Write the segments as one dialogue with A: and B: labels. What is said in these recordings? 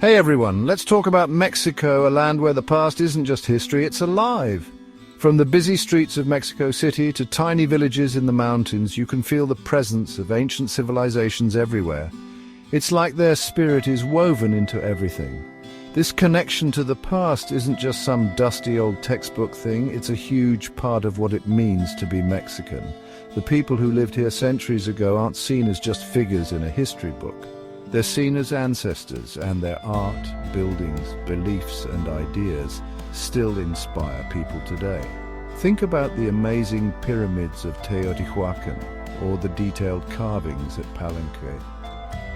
A: Hey everyone, let's talk about Mexico, a land where the past isn't just history, it's alive. From the busy streets of Mexico City to tiny villages in the mountains, you can feel the presence of ancient civilizations everywhere. It's like their spirit is woven into everything. This connection to the past isn't just some dusty old textbook thing, it's a huge part of what it means to be Mexican. The people who lived here centuries ago aren't seen as just figures in a history book. They're seen as ancestors, and their art, buildings, beliefs and ideas still inspire people today. Think about the amazing pyramids of Teotihuacan or the detailed carvings at Palenque.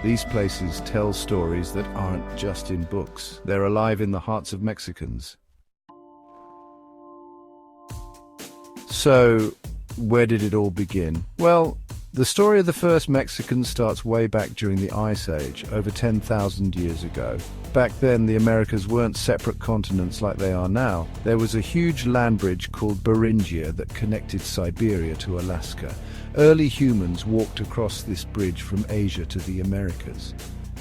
A: These places tell stories that aren't just in books. They're alive in the hearts of Mexicans. So, where did it all begin? Well, the story of the first Mexicans starts way back during the Ice Age, over 10,000 years ago. Back then, the Americas weren't separate continents like they are now. There was a huge land bridge called Beringia that connected Siberia to Alaska. Early humans walked across this bridge from Asia to the Americas.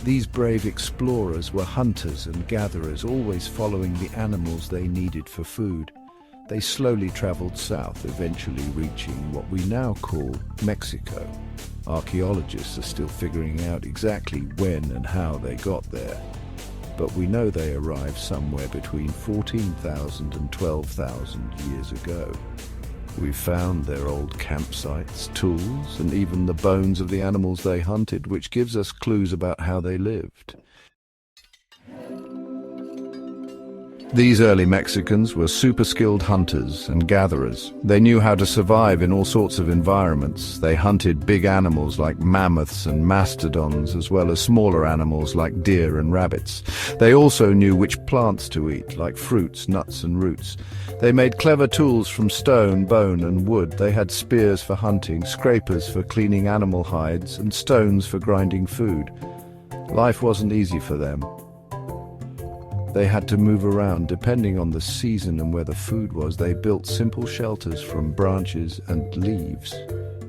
A: These brave explorers were hunters and gatherers, always following the animals they needed for food. They slowly traveled south, eventually reaching what we now call Mexico. Archaeologists are still figuring out exactly when and how they got there. But we know they arrived somewhere between 14,000 and 12,000 years ago. We've found their old campsites, tools, and even the bones of the animals they hunted, which gives us clues about how they lived. These early Mexicans were super-skilled hunters and gatherers. They knew how to survive in all sorts of environments. They hunted big animals like mammoths and mastodons, as well as smaller animals like deer and rabbits. They also knew which plants to eat, like fruits, nuts and roots. They made clever tools from stone, bone and wood. They had spears for hunting, scrapers for cleaning animal hides, and stones for grinding food. Life wasn't easy for them. They had to move around depending on the season and where the food was. They built simple shelters from branches and leaves.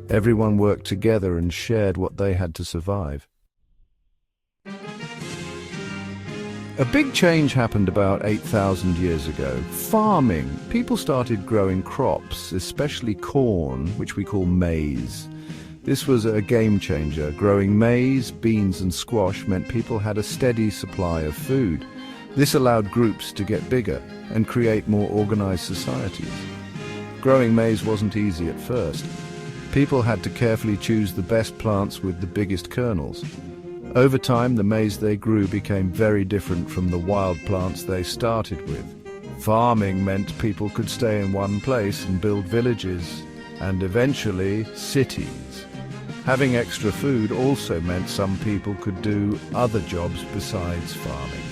A: Everyone worked together and shared what they had to survive. A big change happened about 8,000 years ago. Farming. People started growing crops, especially corn, which we call maize. This was a game changer. Growing maize, beans and squash meant people had a steady supply of food. This allowed groups to get bigger and create more organized societies. Growing maize wasn't easy at first. People had to carefully choose the best plants with the biggest kernels. Over time, the maize they grew became very different from the wild plants they started with. Farming meant people could stay in one place and build villages, and eventually cities. Having extra food also meant some people could do other jobs besides farming,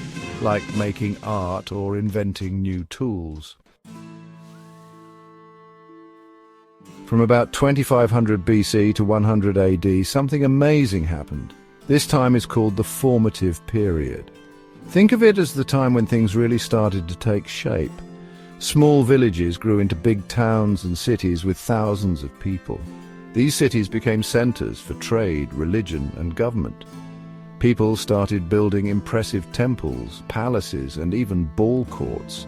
A: like making art or inventing new tools. From about 2500 BC to 100 AD, something amazing happened. This time is called the formative period. Think of it as the time when things really started to take shape. Small villages grew into big towns and cities with thousands of people. These cities became centers for trade, religion, and government. People started building impressive temples, palaces, and even ball courts.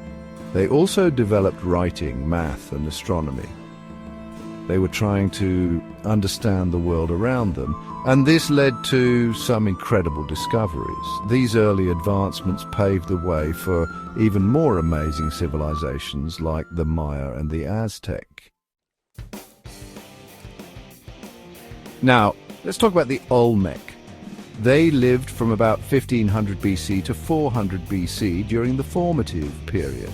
A: They also developed writing, math, and astronomy. They were trying to understand the world around them, and this led to some incredible discoveries. These early advancements paved the way for even more amazing civilizations like the Maya and the Aztec. Now, let's talk about the Olmec. They lived from about 1500 BC to 400 BC during the formative period.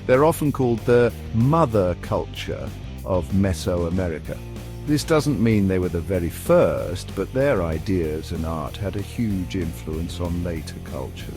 A: They're often called the mother culture of Mesoamerica. This doesn't mean they were the very first, but their ideas and art had a huge influence on later cultures.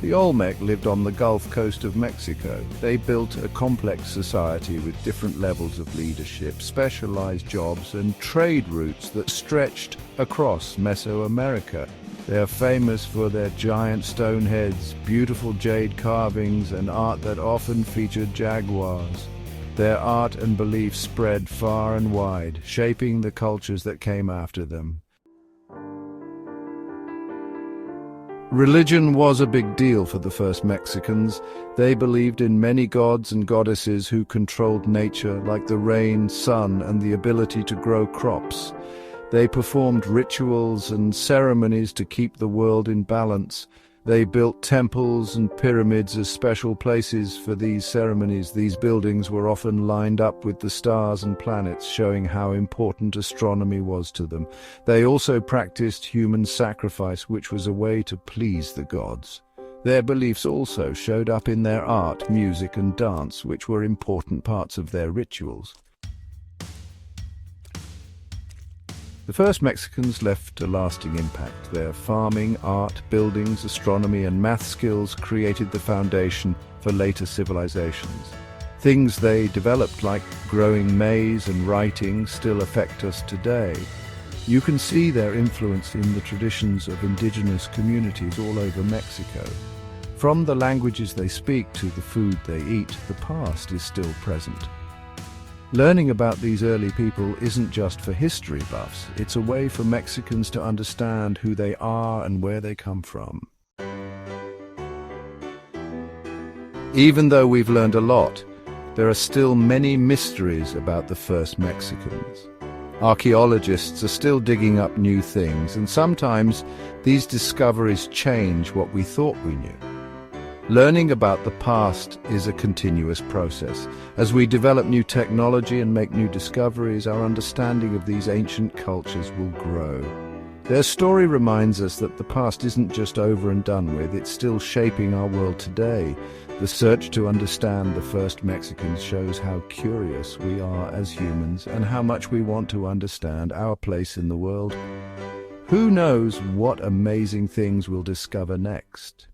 A: The Olmec lived on the Gulf Coast of Mexico. They built a complex society with different levels of leadership, specialized jobs, and trade routes that stretched across Mesoamerica. They are famous for their giant stone heads, beautiful jade carvings, and art that often featured jaguars. Their art and beliefs spread far and wide, shaping the cultures that came after them. Religion was a big deal for the first Mexicans. They believed in many gods and goddesses who controlled nature, like the rain, sun, and the ability to grow crops. They performed rituals and ceremonies to keep the world in balance. They built temples and pyramids as special places for these ceremonies. These buildings were often lined up with the stars and planets, showing how important astronomy was to them. They also practiced human sacrifice, which was a way to please the gods. Their beliefs also showed up in their art, music, and dance, which were important parts of their rituals. The first Mexicans left a lasting impact. Their farming, art, buildings, astronomy, and math skills created the foundation for later civilizations. Things they developed, like growing maize and writing, still affect us today. You can see their influence in the traditions of indigenous communities all over Mexico. From the languages they speak to the food they eat, the past is still present. Learning about these early people isn't just for history buffs, it's a way for Mexicans to understand who they are and where they come from. Even though we've learned a lot, there are still many mysteries about the first Mexicans. Archaeologists are still digging up new things, and sometimes these discoveries change what we thought we knew. Learning about the past is a continuous process. As we develop new technology and make new discoveries, our understanding of these ancient cultures will grow. Their story reminds us that the past isn't just over and done with, it's still shaping our world today. The search to understand the first Mexicans shows how curious we are as humans and how much we want to understand our place in the world. Who knows what amazing things we'll discover next?